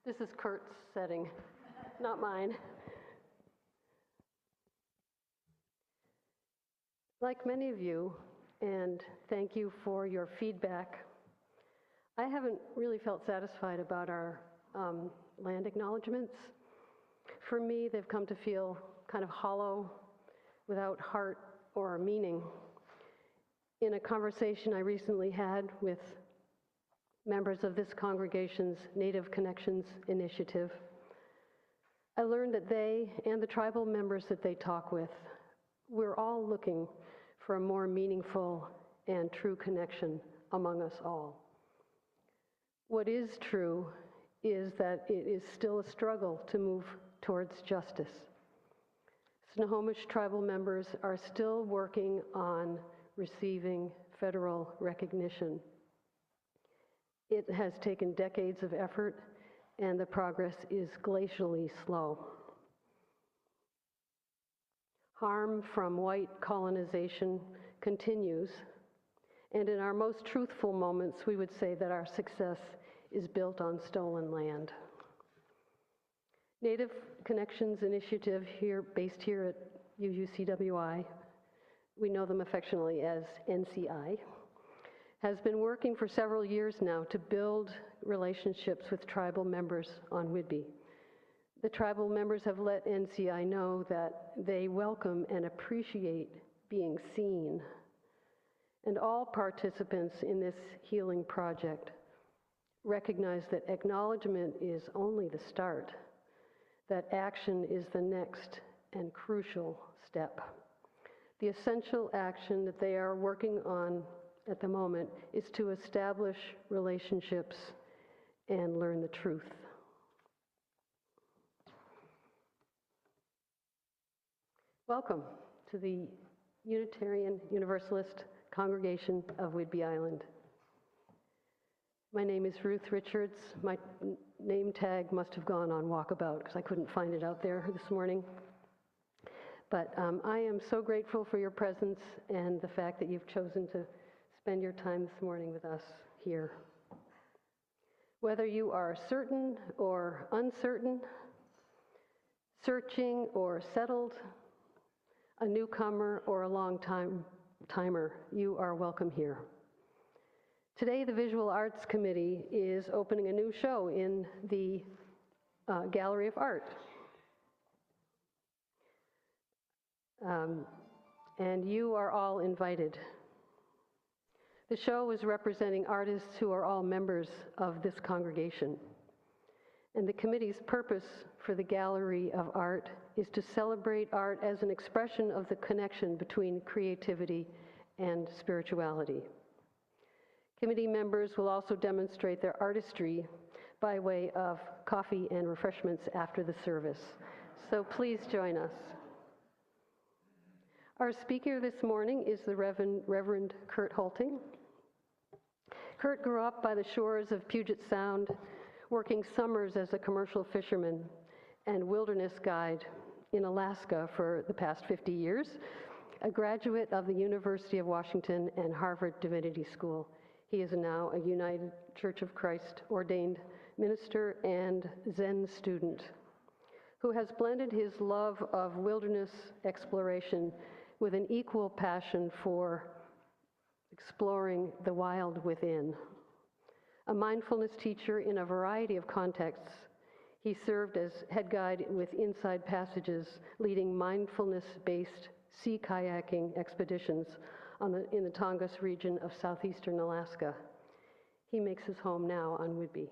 This is Kurt's setting, not mine. Like many of you, and thank you for your feedback, I haven't really felt satisfied about our land acknowledgements. For me, they've come to feel kind of hollow, without heart or meaning. In a conversation I recently had with members of this congregation's Native Connections Initiative, I learned that they and the tribal members that they talk with, we're all looking for a more meaningful and true connection among us all. What is true is that it is still a struggle to move towards justice. Snohomish tribal members are still working on receiving federal recognition. It has taken decades of effort, and the progress is glacially slow. Harm from white colonization continues, and in our most truthful moments, we would say that our success is built on stolen land. Native Connections Initiative, based here at UUCWI, we know them affectionately as NCI, has been working for several years now to build relationships with tribal members on Whidbey. The tribal members have let NCI know that they welcome and appreciate being seen. And all participants in this healing project recognize that acknowledgement is only the start, that action is the next and crucial step. The essential action that they are working on at the moment is to establish relationships and learn the truth. Welcome to the Unitarian Universalist Congregation of Whidbey Island. My name is Ruth Richards. My name tag must have gone on walkabout because I couldn't find it out there this morning. But I am so grateful for your presence and the fact that you've chosen to spend your time this morning with us here. Whether you are certain or uncertain, searching or settled, a newcomer or a long-timer, you are welcome here. Today, the Visual Arts Committee is opening a new show in the Gallery of Art. And you are all invited. The show is representing artists who are all members of this congregation. And the committee's purpose for the Gallery of Art is to celebrate art as an expression of the connection between creativity and spirituality. Committee members will also demonstrate their artistry by way of coffee and refreshments after the service. So please join us. Our speaker this morning is the Reverend Kurt Hoelting. Kurt grew up by the shores of Puget Sound, working summers as a commercial fisherman and wilderness guide in Alaska for the past 50 years, a graduate of the University of Washington and Harvard Divinity School. He is now a United Church of Christ ordained minister and Zen student who has blended his love of wilderness exploration with an equal passion for exploring the wild within. A mindfulness teacher in a variety of contexts, he served as head guide with Inside Passages, leading mindfulness-based sea kayaking expeditions in the Tongass region of southeastern Alaska. He makes his home now on Whidbey.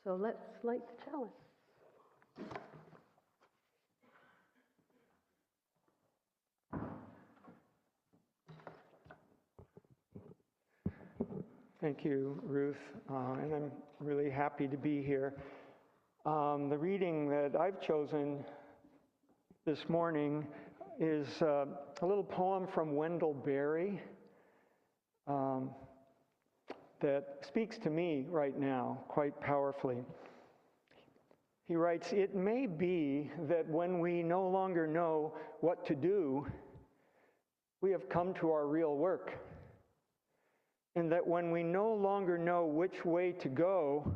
So let's light the chalice. Thank you, Ruth, and I'm really happy to be here. The reading that I've chosen this morning is a little poem from Wendell Berry that speaks to me right now quite powerfully. He writes, "It may be that when we no longer know what to do, we have come to our real work. And that when we no longer know which way to go,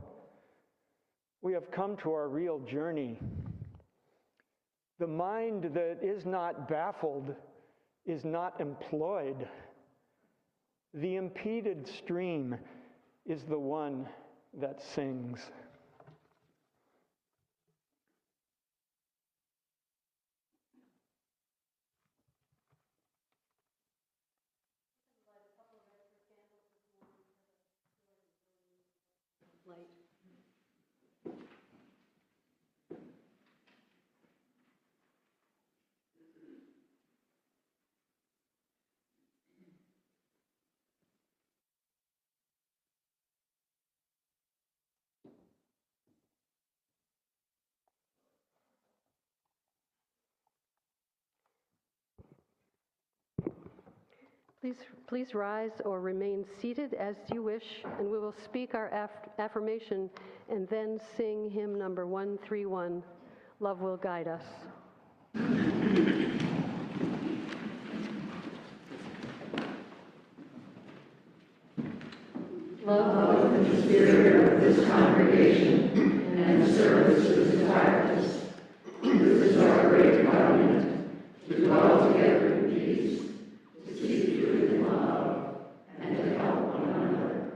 we have come to our real journey. The mind that is not baffled is not employed. The impeded stream is the one that sings. Light. Please rise or remain seated as you wish, and we will speak our affirmation and then sing hymn number 131, Love Will Guide Us. Love the spirit of this congregation and the service to its entirety. This is our great covenant, to dwell together in peace, to seek truth in love, and to help one another.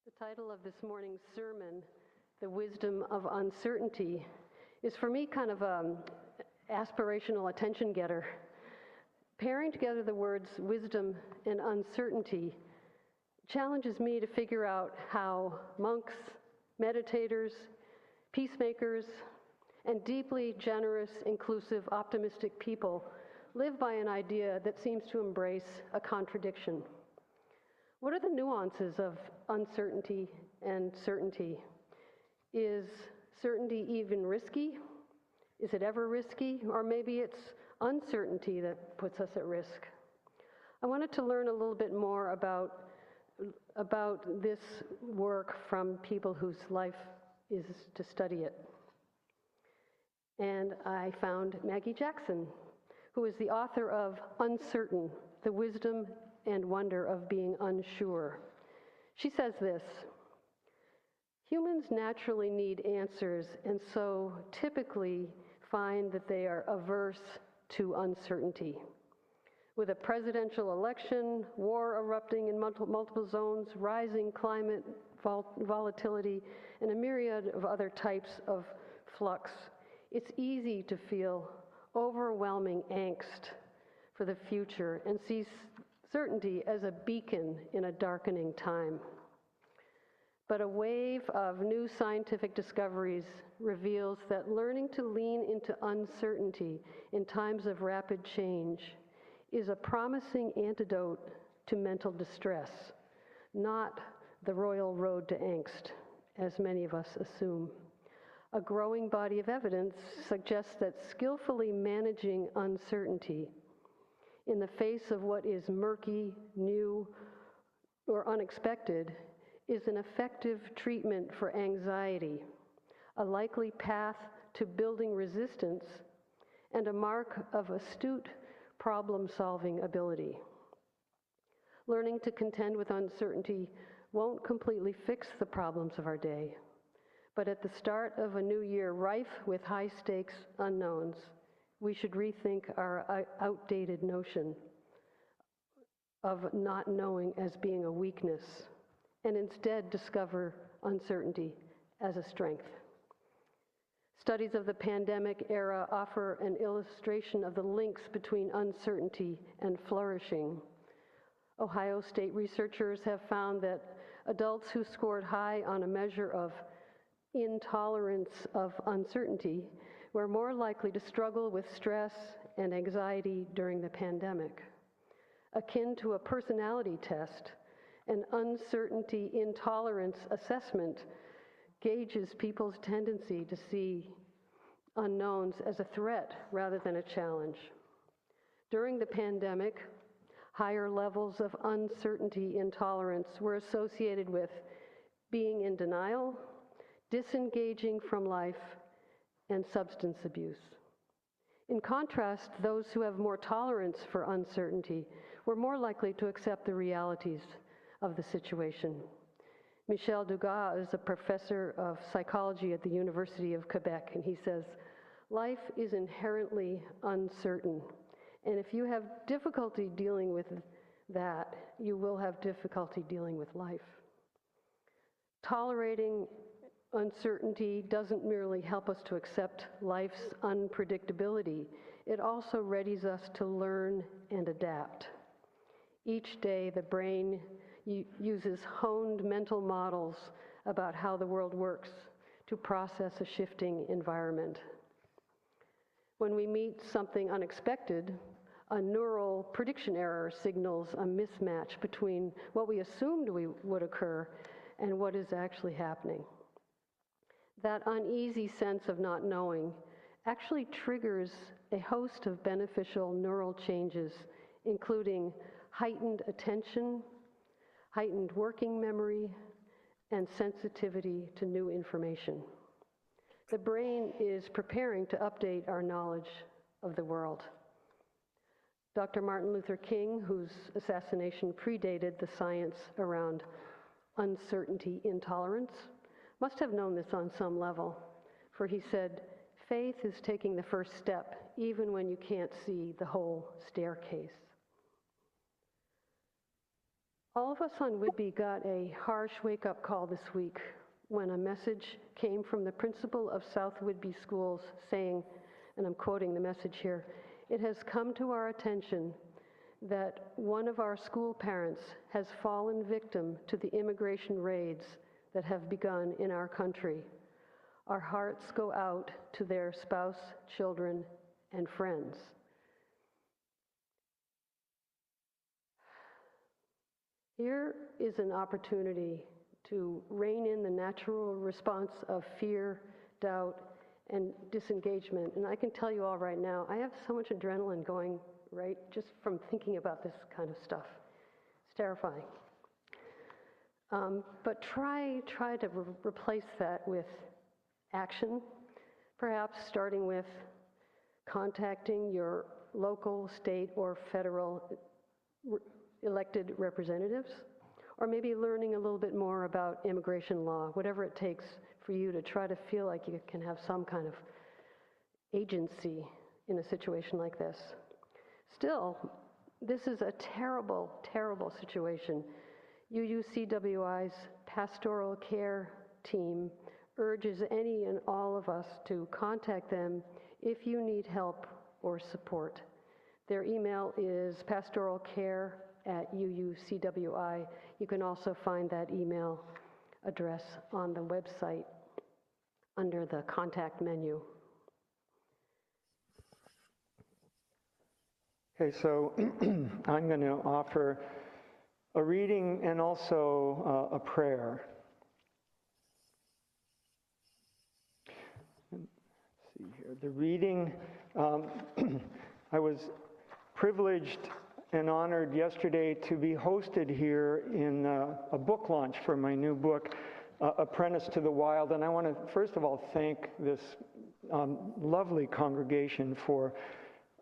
The title of this morning's sermon, The Wisdom of Uncertainty, is for me kind of an aspirational attention getter. Pairing together the words wisdom and uncertainty challenges me to figure out how monks, meditators, peacemakers, and deeply generous, inclusive, optimistic people live by an idea that seems to embrace a contradiction. What are the nuances of uncertainty and certainty? Is certainty even risky? Is it ever risky? Or maybe it's uncertainty that puts us at risk. I wanted to learn a little bit more about this work from people whose life is to study it. And I found Maggie Jackson, who is the author of Uncertain, The Wisdom and Wonder of Being Unsure. She says this: humans naturally need answers, and so typically find that they are averse to uncertainty. With a presidential election, war erupting in multiple zones, rising climate volatility, and a myriad of other types of flux, it's easy to feel overwhelming angst for the future and see certainty as a beacon in a darkening time. but a wave of new scientific discoveries reveals that learning to lean into uncertainty in times of rapid change is a promising antidote to mental distress, not the royal road to angst, as many of us assume. A growing body of evidence suggests that skillfully managing uncertainty in the face of what is murky, new, or unexpected is an effective treatment for anxiety, a likely path to building resistance, and a mark of astute problem-solving ability. Learning to contend with uncertainty won't completely fix the problems of our day, but at the start of a new year rife with high-stakes unknowns, we should rethink our outdated notion of not knowing as being a weakness, and instead discover uncertainty as a strength. Studies of the pandemic era offer an illustration of the links between uncertainty and flourishing. Ohio State researchers have found that adults who scored high on a measure of intolerance of uncertainty were more likely to struggle with stress and anxiety during the pandemic. Akin to a personality test, an uncertainty intolerance assessment gauges people's tendency to see unknowns as a threat rather than a challenge. During the pandemic, higher levels of uncertainty intolerance were associated with being in denial, disengaging from life, and substance abuse. In contrast, those who have more tolerance for uncertainty were more likely to accept the realities of the situation. Michel Dugas is a professor of psychology at the University of Quebec, and he says, "Life is inherently uncertain, and if you have difficulty dealing with that, you will have difficulty dealing with life." Tolerating uncertainty doesn't merely help us to accept life's unpredictability, it also readies us to learn and adapt. Each day, the brain uses honed mental models about how the world works to process a shifting environment. When we meet something unexpected, a neural prediction error signals a mismatch between what we assumed would occur and what is actually happening. That uneasy sense of not knowing actually triggers a host of beneficial neural changes, including heightened attention, heightened working memory, and sensitivity to new information. The brain is preparing to update our knowledge of the world. Dr. Martin Luther King, whose assassination predated the science around uncertainty intolerance, must have known this on some level, for he said, "Faith is taking the first step, even when you can't see the whole staircase." All of us on Whidbey got a harsh wake-up call this week when a message came from the principal of South Whidbey Schools saying, and I'm quoting the message here, "It has come to our attention that one of our school parents has fallen victim to the immigration raids that have begun in our country. Our hearts go out to their spouse, children, and friends." Here is an opportunity to rein in the natural response of fear, doubt, and disengagement. And I can tell you all right now, I have so much adrenaline going, right, just from thinking about this kind of stuff. It's terrifying. But try to replace that with action, perhaps starting with contacting your local, state, or federal elected representatives, or maybe learning a little bit more about immigration law, whatever it takes for you to try to feel like you can have some kind of agency in a situation like this. Still, this is a terrible, terrible situation. UUCWI's pastoral care team urges any and all of us to contact them if you need help or support. Their email is pastoralcare@UUCWI. You can also find that email address on the website under the contact menu. Okay, so I'm going to offer a reading and also a prayer. Let's see here. The reading, I was privileged and honored yesterday to be hosted here in a book launch for my new book, Apprentice to the Wild. And I want to, first of all, thank this lovely congregation for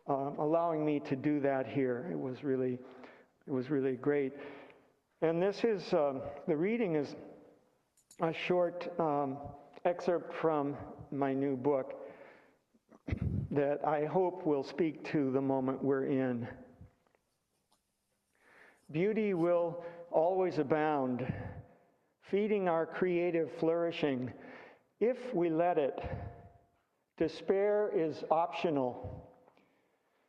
allowing me to do that here. It was really great. And this is, the reading is a short excerpt from my new book that I hope will speak to the moment we're in. Beauty will always abound, feeding our creative flourishing. If we let it, despair is optional.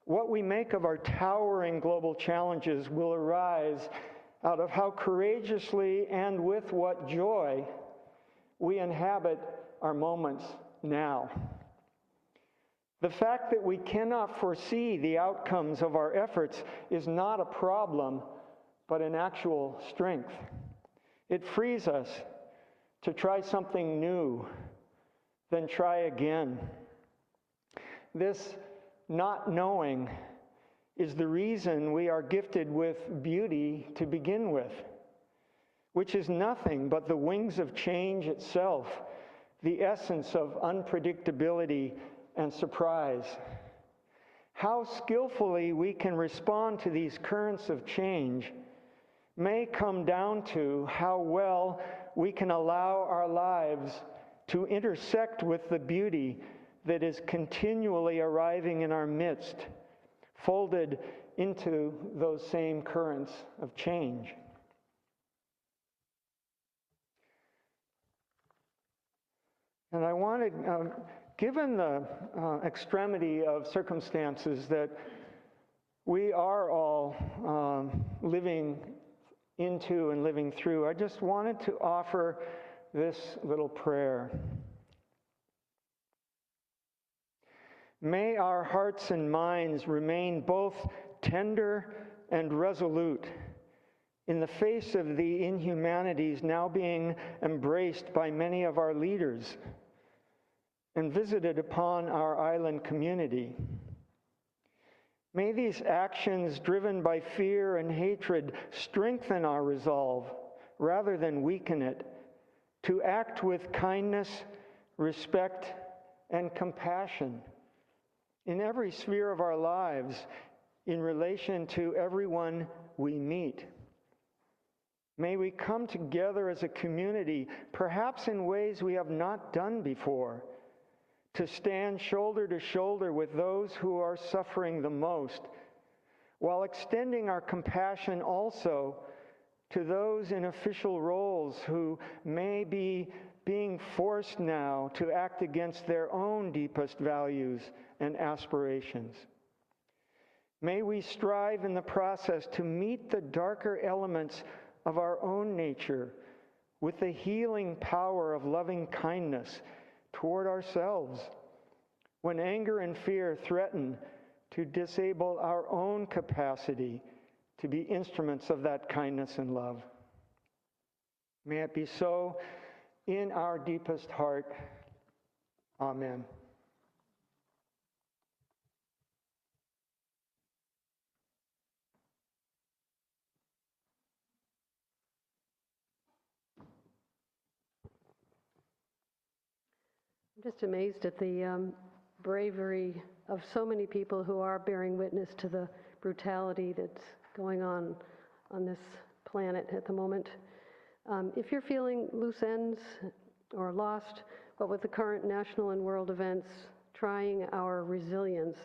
What we make of our towering global challenges will arise out of how courageously and with what joy we inhabit our moments now. The fact that we cannot foresee the outcomes of our efforts is not a problem, but an actual strength. It frees us to try something new, then try again. This not knowing is the reason we are gifted with beauty to begin with, which is nothing but the wings of change itself, the essence of unpredictability and surprise. How skillfully we can respond to these currents of change may come down to how well we can allow our lives to intersect with the beauty that is continually arriving in our midst, folded into those same currents of change. And I wanted, given the extremity of circumstances that we are all living into and living through, I just wanted to offer this little prayer. May our hearts and minds remain both tender and resolute in the face of the inhumanities now being embraced by many of our leaders and visited upon our island community. May these actions driven by fear and hatred strengthen our resolve rather than weaken it to act with kindness, respect, and compassion in every sphere of our lives in relation to everyone we meet. May we come together as a community, perhaps in ways we have not done before, to stand shoulder to shoulder with those who are suffering the most, while extending our compassion also to those in official roles who may be being forced now to act against their own deepest values and aspirations. May we strive in the process to meet the darker elements of our own nature with the healing power of loving kindness toward ourselves when anger and fear threaten to disable our own capacity to be instruments of that kindness and love. May it be so in our deepest heart. Amen. I'm just amazed at the bravery of so many people who are bearing witness to the brutality that's going on this planet at the moment. If you're feeling loose ends or lost, but with the current national and world events trying our resilience,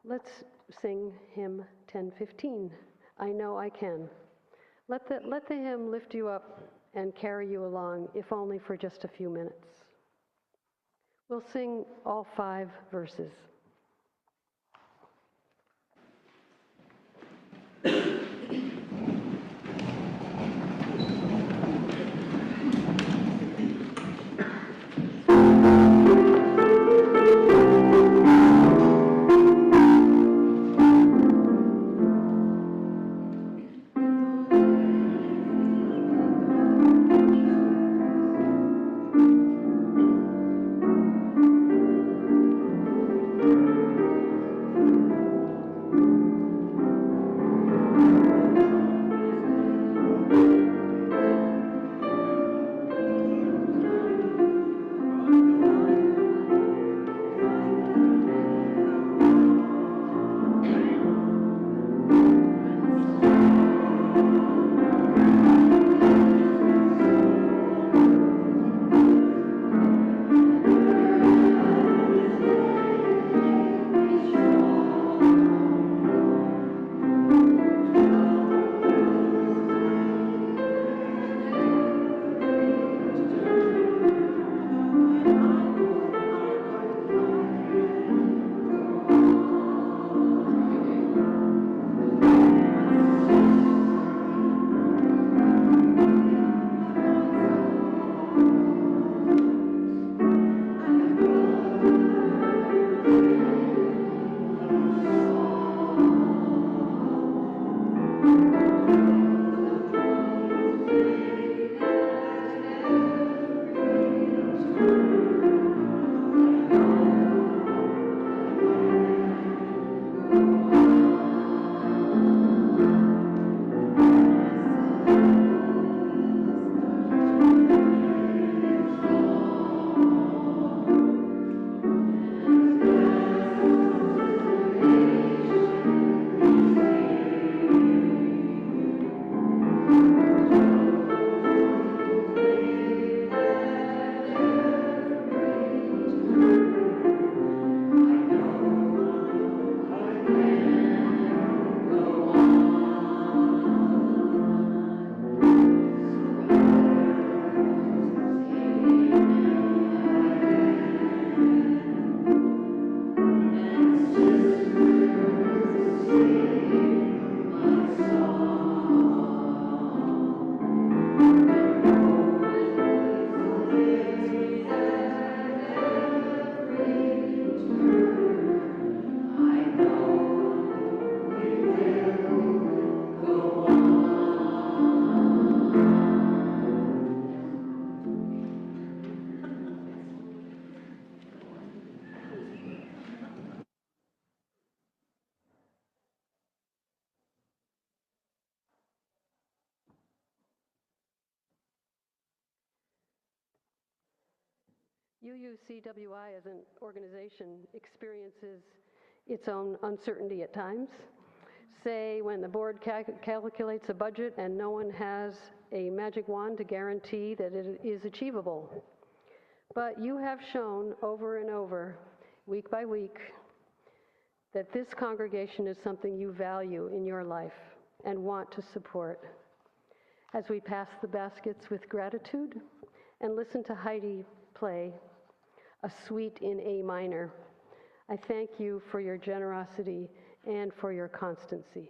let's sing hymn 1015, I Know I Can. Let the hymn lift you up and carry you along, if only for just a few minutes. We'll sing all 5 verses. UUCWI as an organization experiences its own uncertainty at times. Say when the board calculates a budget and no one has a magic wand to guarantee that it is achievable. But you have shown over and over, week by week, that this congregation is something you value in your life and want to support. As we pass the baskets with gratitude and listen to Heidi play a suite in A minor, I thank you for your generosity and for your constancy.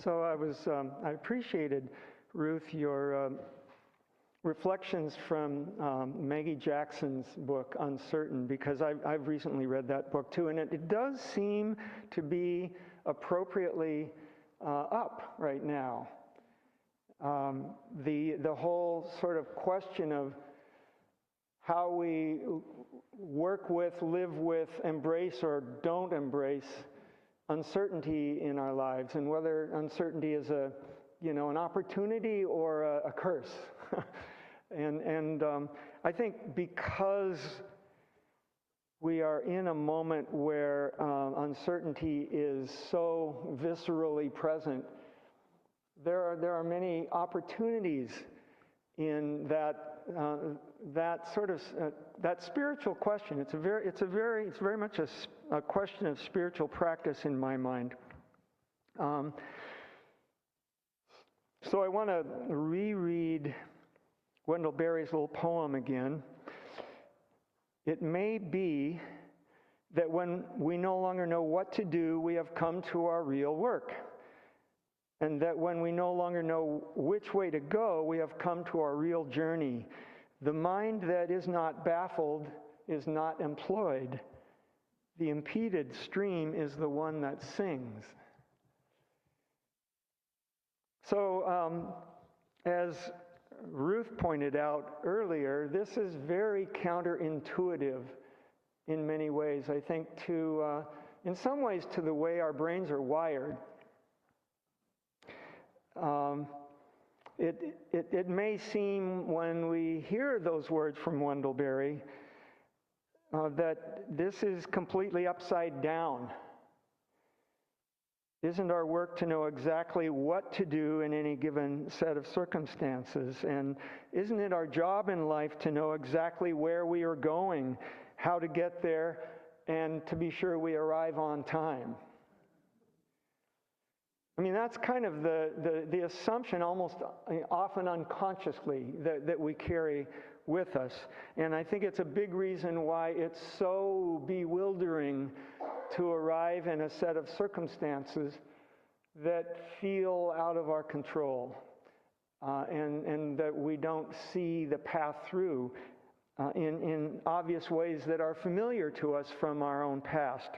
So I appreciated, Ruth, your reflections from Maggie Jackson's book, Uncertain, because I've recently read that book too, and it does seem to be appropriately up right now. The whole sort of question of how we work with, live with, embrace or don't embrace uncertainty in our lives, and whether uncertainty is an opportunity or a curse. and I think because we are in a moment where uncertainty is so viscerally present, there are many opportunities in that sort of that spiritual question. It's very much a question of spiritual practice in my mind. So I want to reread Wendell Berry's little poem again. It may be that when we no longer know what to do, we have come to our real work. And that when we no longer know which way to go, we have come to our real journey. The mind that is not baffled is not employed. The impeded stream is the one that sings. So, as Ruth pointed out earlier, this is very counterintuitive in many ways, I think, in some ways to the way our brains are wired. It may seem when we hear those words from Wendell Berry that this is completely upside down. Isn't our work to know exactly what to do in any given set of circumstances? And isn't it our job in life to know exactly where we are going, how to get there, and to be sure we arrive on time? I mean, that's kind of the assumption, almost often unconsciously, that we carry with us. And I think it's a big reason why it's so bewildering to arrive in a set of circumstances that feel out of our control, and that we don't see the path through in obvious ways that are familiar to us from our own past.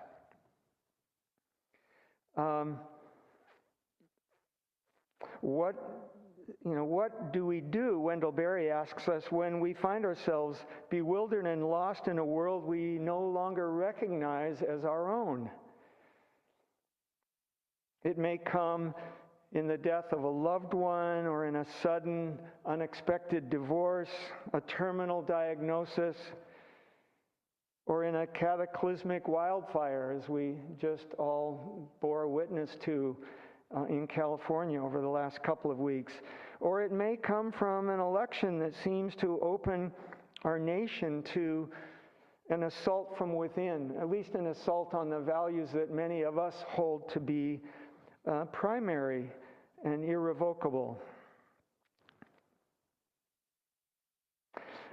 What do we do, Wendell Berry asks us, when we find ourselves bewildered and lost in a world we no longer recognize as our own? It may come in the death of a loved one, or in a sudden, unexpected divorce, a terminal diagnosis, or in a cataclysmic wildfire, as we just all bore witness to in California over the last couple of weeks. Or it may come from an election that seems to open our nation to an assault from within, at least an assault on the values that many of us hold to be primary and irrevocable.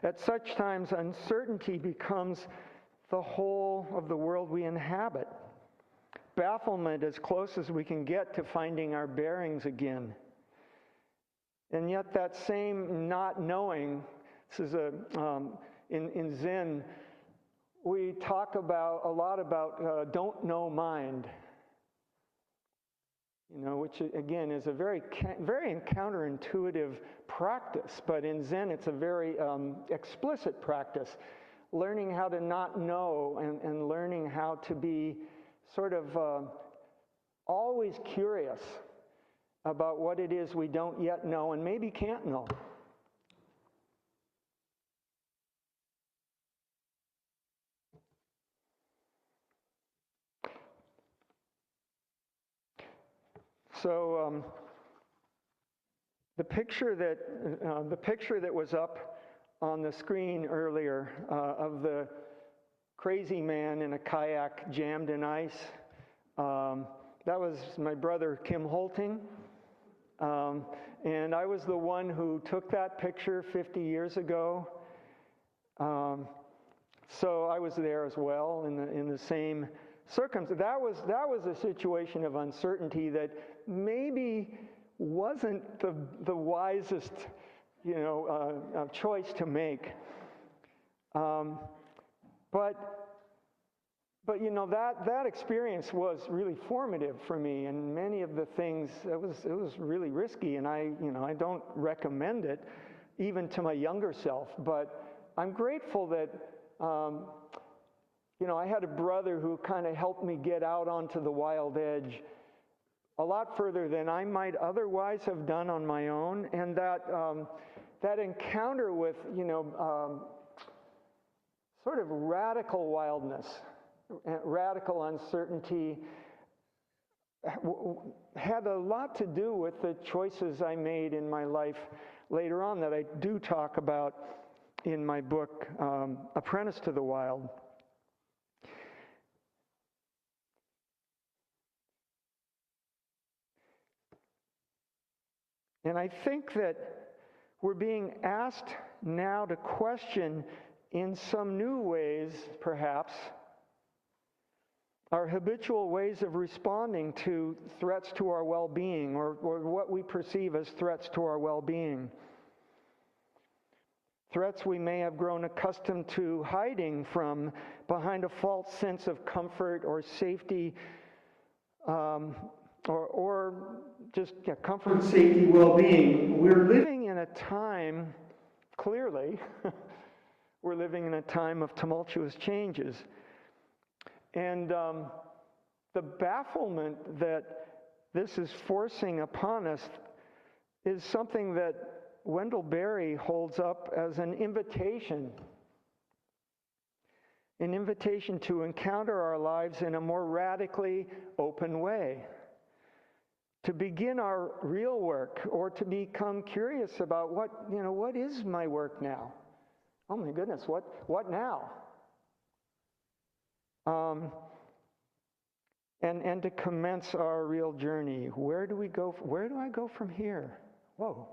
At such times, uncertainty becomes the whole of the world we inhabit. Bafflement as close as we can get to finding our bearings again. And yet that same not knowing, this is in Zen, we talk a lot about don't know mind. Which again is a very counterintuitive practice, but in Zen it's a very explicit practice. Learning how to not know and learning how to be sort of always curious about what it is we don't yet know and maybe can't know. So the picture that was up on the screen earlier of the crazy man in a kayak jammed in ice, that was my brother Kim Hoelting, and I was the one who took that picture 50 years ago. So I was there as well in the same circumstance. That was a situation of uncertainty that maybe wasn't the wisest, choice to make. But that experience was really formative for me, and many of the things it was really risky, and I don't recommend it even to my younger self. But I'm grateful that I had a brother who kind of helped me get out onto the wild edge a lot further than I might otherwise have done on my own, and that encounter with sort of radical wildness, radical uncertainty, had a lot to do with the choices I made in my life later on that I do talk about in my book, Apprentice to the Wild. And I think that we're being asked now to question in some new ways, perhaps, our habitual ways of responding to threats to our well-being, or what we perceive as threats to our well-being. Threats we may have grown accustomed to hiding from behind a false sense of comfort or safety, or just comfort, safety, well-being. We're living in a time, clearly, we're living in a time of tumultuous changes. And the bafflement that this is forcing upon us is something that Wendell Berry holds up as an invitation to encounter our lives in a more radically open way, to begin our real work, or to become curious about what is my work now? Oh my goodness, what now? and to commence our real journey. Where do we go? Where do I go from here? Whoa.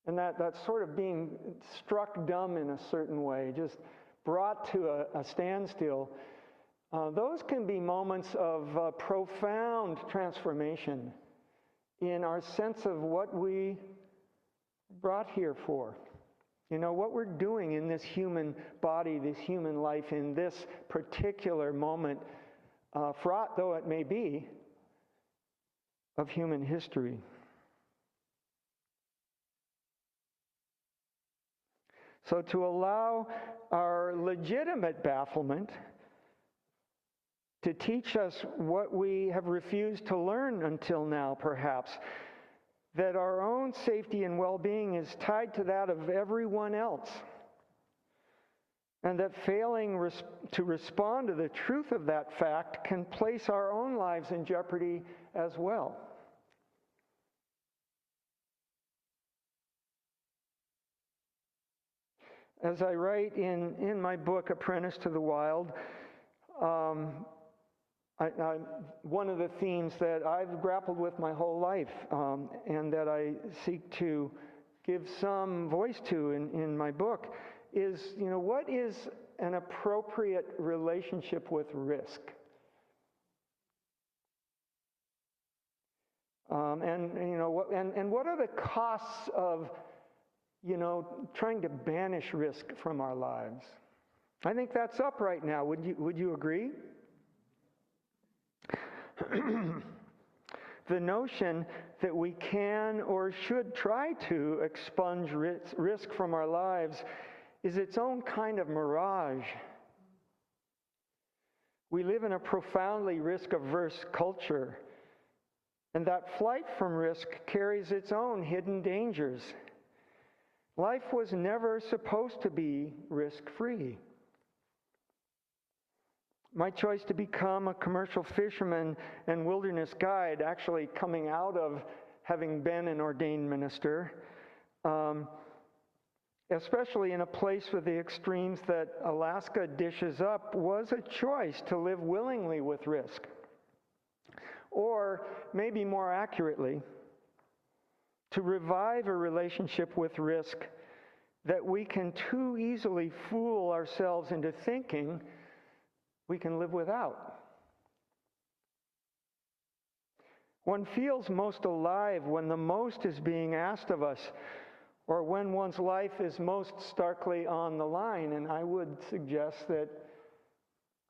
And that sort of being struck dumb in a certain way, just brought to a standstill, those can be moments of profound transformation in our sense of what we brought here for. You know, what we're doing in this human body, this human life, in this particular moment, fraught though it may be, of human history. So to allow our legitimate bafflement to teach us what we have refused to learn until now, perhaps, that our own safety and well-being is tied to that of everyone else, and that failing to respond to the truth of that fact can place our own lives in jeopardy as well. As I write in my book, Apprentice to the Wild, one of the themes that I've grappled with my whole life and that I seek to give some voice to in my book is, you know, what is an appropriate relationship with risk? And what are the costs of, you know, trying to banish risk from our lives? I think that's up right now. Would you agree? The notion that we can or should try to expunge risk from our lives is its own kind of mirage. We live in a profoundly risk-averse culture, and that flight from risk carries its own hidden dangers. Life was never supposed to be risk-free. My choice to become a commercial fisherman and wilderness guide, actually coming out of having been an ordained minister, especially in a place with the extremes that Alaska dishes up, was a choice to live willingly with risk. Or, maybe more accurately, to revive a relationship with risk that we can too easily fool ourselves into thinking we can live without. One feels most alive when the most is being asked of us, or when one's life is most starkly on the line. And I would suggest that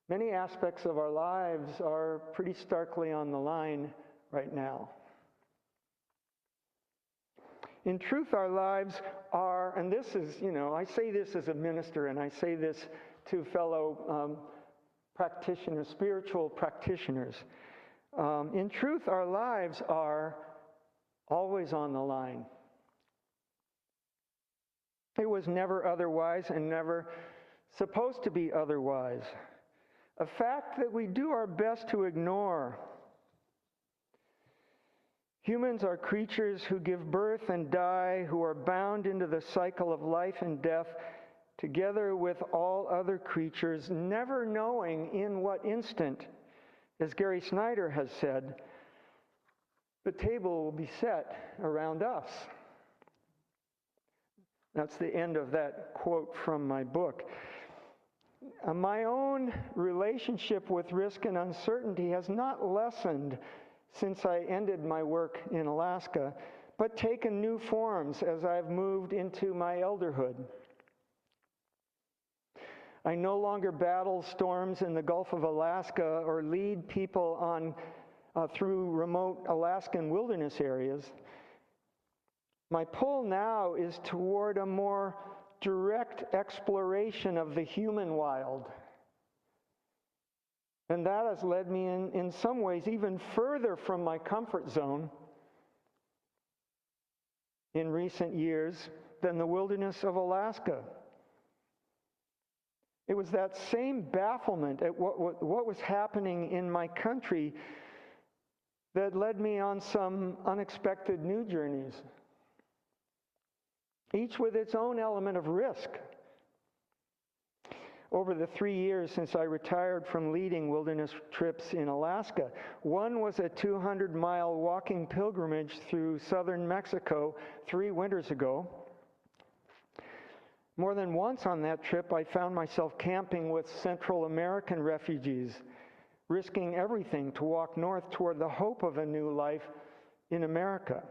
many aspects of our lives are pretty starkly on the line right now. In truth, our lives are, and this is, you know, I say this as a minister, and I say this to fellow practitioners, spiritual practitioners. In truth, our lives are always on the line. It was never otherwise and never supposed to be otherwise. A fact that we do our best to ignore. Humans are creatures who give birth and die, who are bound into the cycle of life and death together with all other creatures, never knowing in what instant, as Gary Snyder has said, the table will be set around us. That's the end of that quote from my book. My own relationship with risk and uncertainty has not lessened since I ended my work in Alaska, but taken new forms as I've moved into my elderhood. I no longer battle storms in the Gulf of Alaska or lead people on through remote Alaskan wilderness areas. My pull now is toward a more direct exploration of the human wild. And that has led me in some ways even further from my comfort zone in recent years than the wilderness of Alaska. It was that same bafflement at what was happening in my country that led me on some unexpected new journeys, each with its own element of risk. over the 3 years since I retired from leading wilderness trips in Alaska. One was a 200-mile walking pilgrimage through southern Mexico 3 winters ago. More than once on that trip, I found myself camping with Central American refugees, risking everything to walk north toward the hope of a new life in America.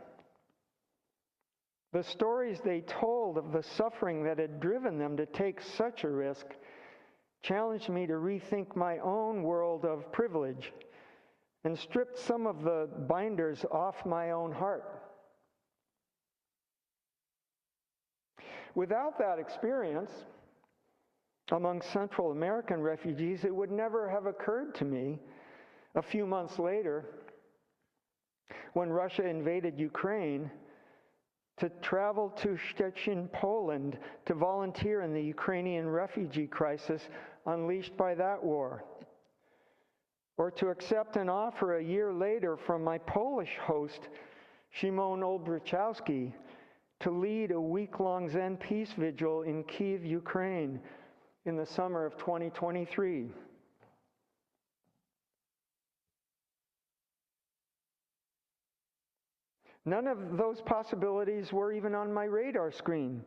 The stories they told of the suffering that had driven them to take such a risk challenged me to rethink my own world of privilege and stripped some of the binders off my own heart. Without that experience among Central American refugees, it would never have occurred to me a few months later, when Russia invaded Ukraine, to travel to Szczecin, Poland, to volunteer in the Ukrainian refugee crisis unleashed by that war, or to accept an offer a year later from my Polish host, Szymon Olbrachowski, to lead a week-long Zen peace vigil in Kyiv, Ukraine, in the summer of 2023. None of those possibilities were even on my radar screen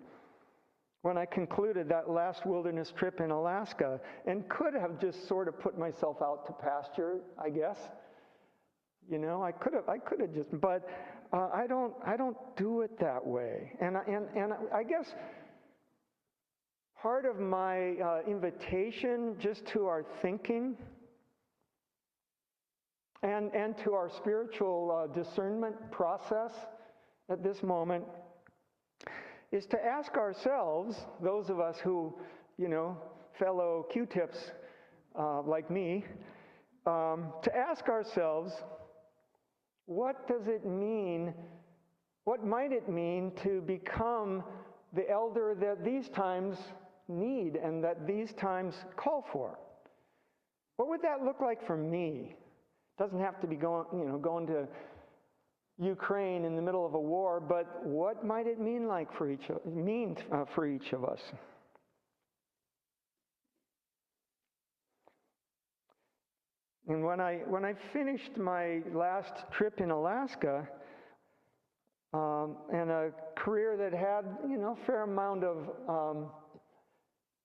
when I concluded that last wilderness trip in Alaska, and could have just sort of put myself out to pasture, I guess. You know, I could have just, but I don't do it that way. And I guess part of my invitation just to our thinking and to our spiritual discernment process at this moment is to ask ourselves, those of us who, you know, fellow Q-tips like me, to ask ourselves, what does it mean, what might it mean to become the elder that these times need and that these times call for? What would that look like for me? It doesn't have to be going to Ukraine in the middle of a war, but what might it mean for each of us? And when I finished my last trip in Alaska, and a career that had, a fair amount of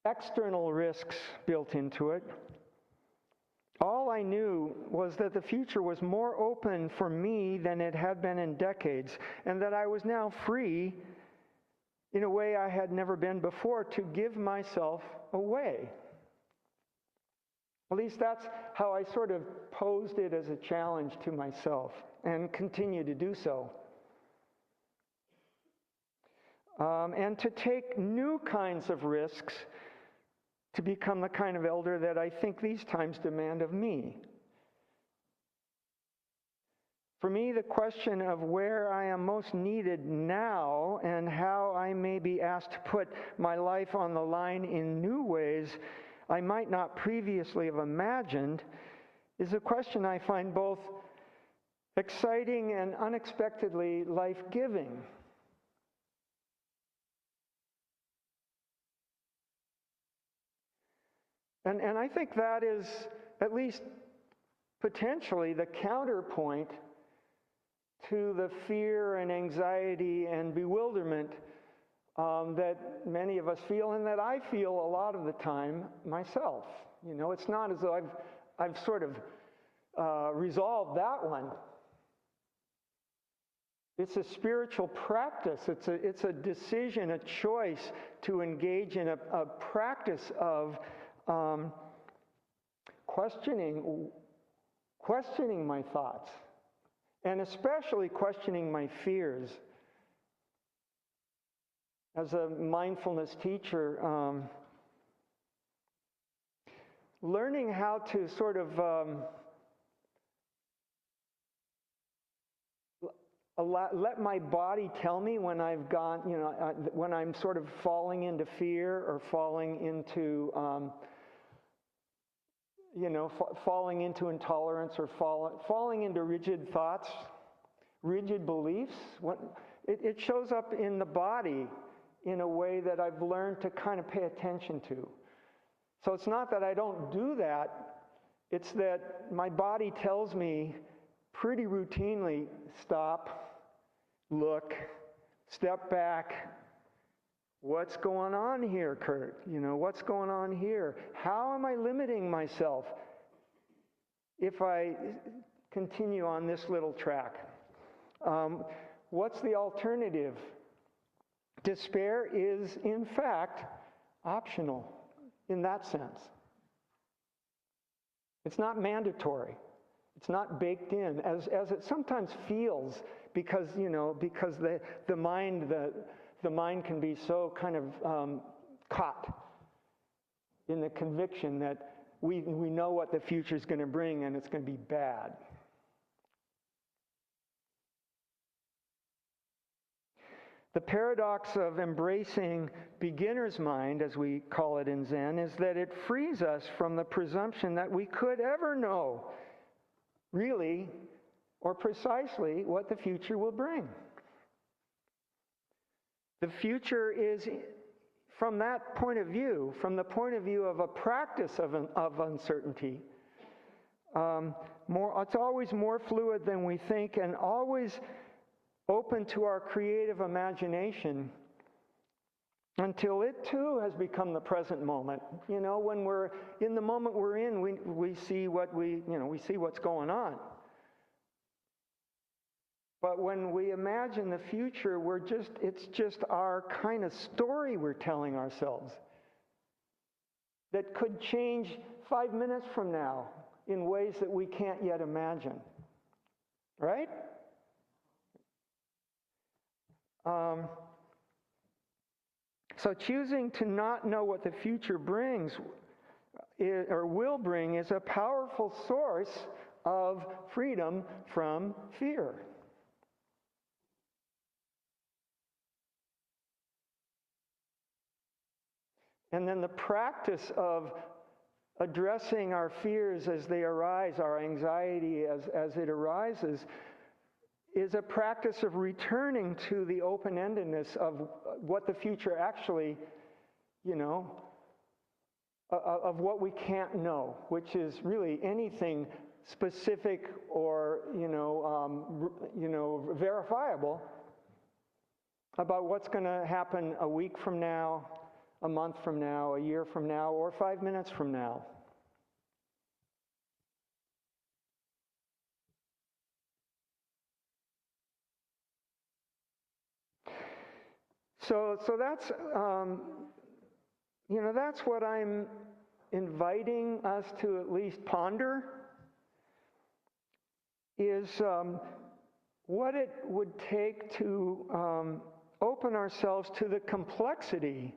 external risks built into it, all I knew was that the future was more open for me than it had been in decades, and that I was now free in a way I had never been before to give myself away. At least that's how I sort of posed it as a challenge to myself, and continue to do so. And to take new kinds of risks to become the kind of elder that I think these times demand of me. For me, the question of where I am most needed now and how I may be asked to put my life on the line in new ways I might not previously have imagined is a question I find both exciting and unexpectedly life-giving. And I think that is at least potentially the counterpoint to the fear and anxiety and bewilderment that many of us feel, and that I feel a lot of the time myself. It's not as though I've sort of resolved that one. It's a spiritual practice. It's a decision, a choice to engage in a practice of questioning my thoughts, and especially questioning my fears. As a mindfulness teacher, learning how to sort of let my body tell me when I've gone, when I'm sort of falling into fear or falling into falling into intolerance or falling into rigid thoughts, rigid beliefs. It shows up in the body in a way that I've learned to kind of pay attention to. So it's not that I don't do that, it's that my body tells me pretty routinely, stop, look, step back. What's going on here, Kurt? What's going on here? How am I limiting myself if I continue on this little track? What's the alternative? Despair is, in fact, optional in that sense. It's not mandatory. It's not baked in, as it sometimes feels, because the mind can be so kind of caught in the conviction that we know what the future is going to bring and it's going to be bad. The paradox of embracing beginner's mind, as we call it in Zen, is that it frees us from the presumption that we could ever know really or precisely what the future will bring. The future is, from that point of view, from the point of view of a practice of uncertainty, it's always more fluid than we think, and always open to our creative imagination until it too has become the present moment. When we're in the moment we're in, we see we see what's going on. But when we imagine the future, it's just our kind of story we're telling ourselves that could change 5 minutes from now in ways that we can't yet imagine. Right? So choosing to not know what the future brings or will bring is a powerful source of freedom from fear. And then the practice of addressing our fears as they arise, our anxiety as it arises, is a practice of returning to the open-endedness of what the future actually, of what we can't know, which is really anything specific or, verifiable about what's going to happen a week from now, a month from now, a year from now, or 5 minutes from now. So that's, that's what I'm inviting us to at least ponder, is what it would take to open ourselves to the complexity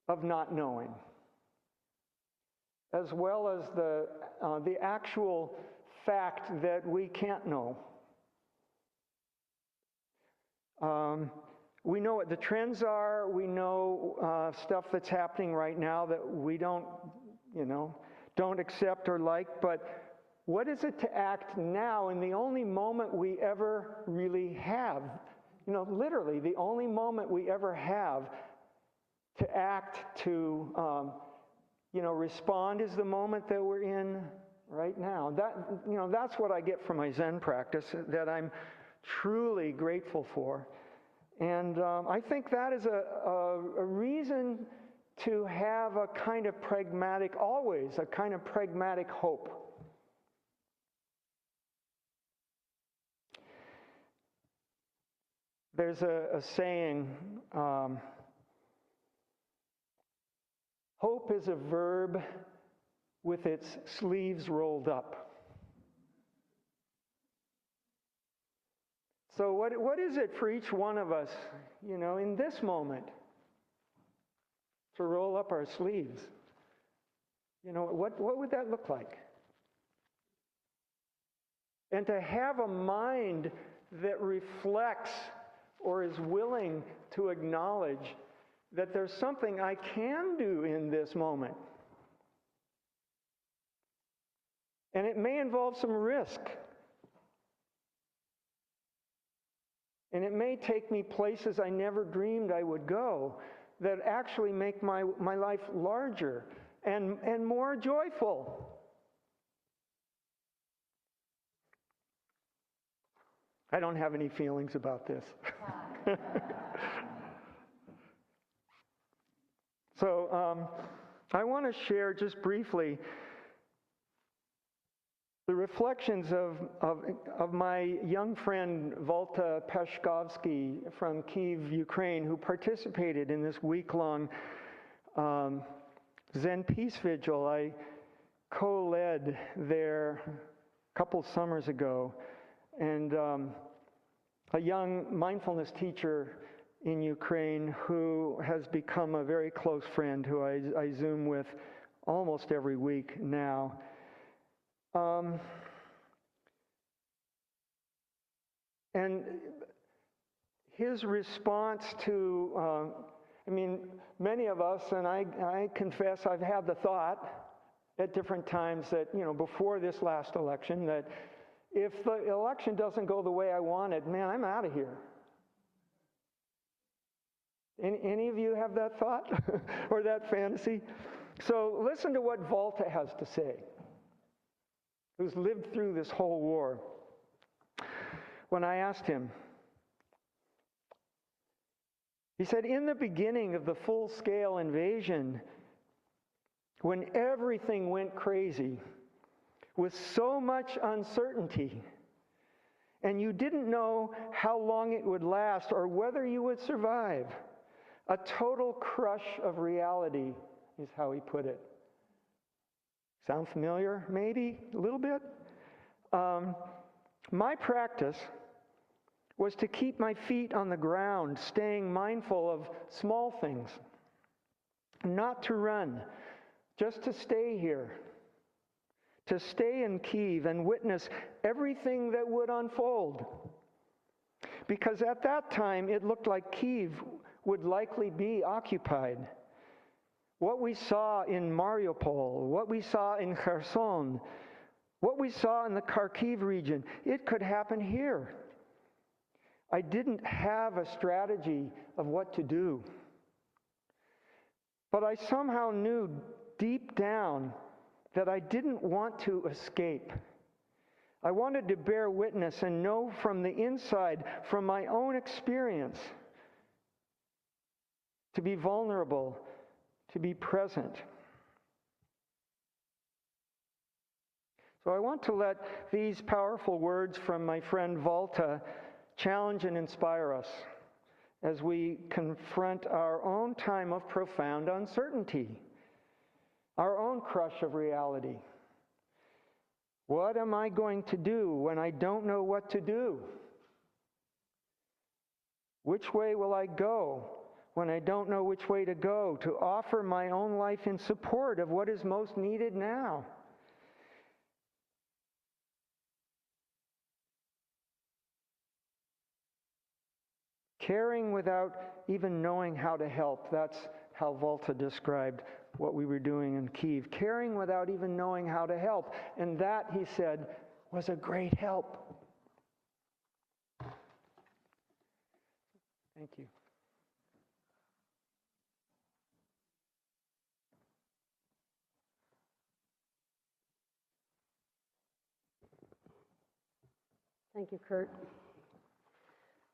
of not knowing, as well as the actual fact that we can't know. We know what the trends are. We know stuff that's happening right now that we don't accept or like. But what is it to act now in the only moment we ever really have? Literally the only moment we ever have to act, to respond is the moment that we're in right now. That's what I get from my Zen practice, that I'm truly grateful for. And I think that is a reason to have a kind of pragmatic hope. There's a saying, hope is a verb with its sleeves rolled up. So what is it for each one of us, in this moment, to roll up our sleeves? What would that look like? And to have a mind that reflects or is willing to acknowledge that there's something I can do in this moment. And it may involve some risk. And it may take me places I never dreamed I would go that actually make my life larger and more joyful. I don't have any feelings about this. So I want to share just briefly the reflections of my young friend Volta Peshkovsky from Kyiv, Ukraine, who participated in this week-long Zen Peace Vigil. I co-led there a couple summers ago. And a young mindfulness teacher in Ukraine who has become a very close friend who I Zoom with almost every week now. And his response to, many of us, and I confess I've had the thought at different times that, before this last election, that if the election doesn't go the way I wanted, man, I'm out of here. Any of you have that thought or that fantasy? So listen to what Volta has to say, who's lived through this whole war. When I asked him, he said, in the beginning of the full-scale invasion, when everything went crazy, with so much uncertainty, and you didn't know how long it would last or whether you would survive, a total crush of reality is how he put it. Sound familiar? Maybe a little bit? My practice was to keep my feet on the ground, staying mindful of small things, not to run, just to stay here, to stay in Kyiv and witness everything that would unfold. Because at that time, it looked like Kyiv would likely be occupied. What we saw in Mariupol, what we saw in Kherson, what we saw in the Kharkiv region, it could happen here. I didn't have a strategy of what to do. But I somehow knew deep down that I didn't want to escape. I wanted to bear witness and know from the inside, from my own experience, to be vulnerable, to be present. So I want to let these powerful words from my friend Volta challenge and inspire us as we confront our own time of profound uncertainty, our own crush of reality. What am I going to do when I don't know what to do? Which way will I go when I don't know which way to go, to offer my own life in support of what is most needed now? Caring without even knowing how to help. That's how Volta described what we were doing in Kyiv. Caring without even knowing how to help. And that, he said, was a great help. Thank you. Thank you, Kurt.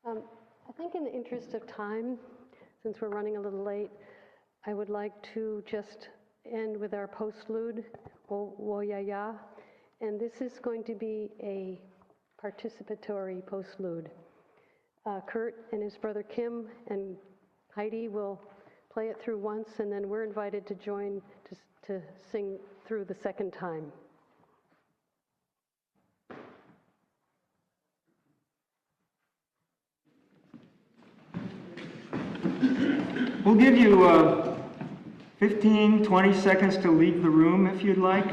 I think in the interest of time, since we're running a little late, I would like to just end with our postlude, Woyaya, and this is going to be a participatory postlude. Kurt and his brother Kim and Heidi will play it through once, and then we're invited to join to sing through the second time. We'll give you 15, 20 seconds to leave the room if you'd like.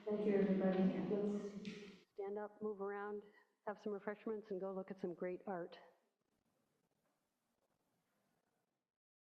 Thank you, everybody. Let's stand up, move around, have some refreshments, and go look at some great art.